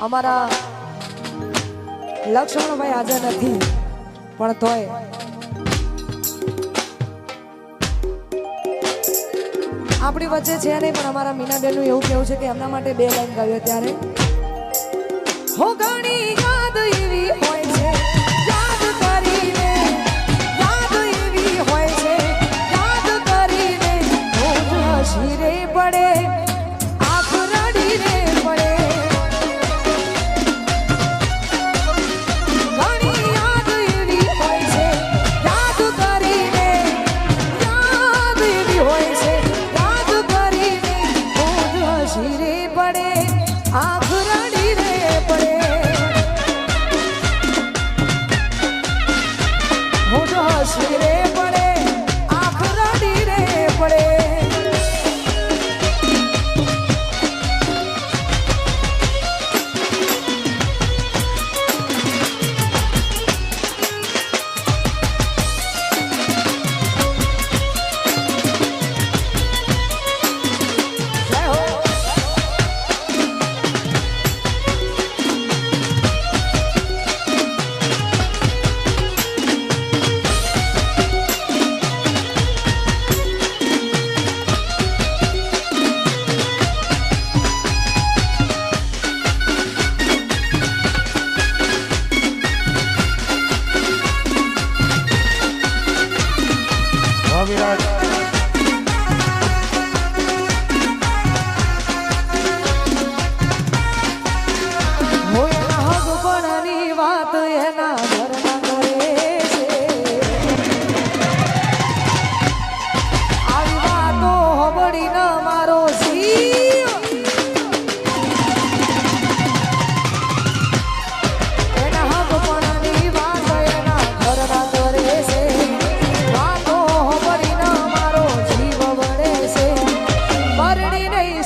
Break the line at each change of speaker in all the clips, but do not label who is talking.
અમારા લક્ષ્મણભાઈ હાજર નથી પણ તોય આપણી વચ્ચે છે નહીં, પણ અમારા મીનાબેનનું એવું કેવું છે કે એમના માટે 2 લાઈન ગાવ્યો ત્યારે હો ઘણી યાદ એવી હોય છે યાદ કરીને યાદ એવી હોય છે યાદ કરીને રોજ હસી રે પડે આંખ રડી રે પડે ઘણી યાદ એવી હોય છે યાદ કરીને યાદ એવી હોય છે યાદ કરીને રોજ હસી રે પડે આંખ રડી રે પડે રોજ હસી રે પડે આંખ રડી રે પડે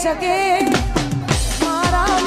શકે મારા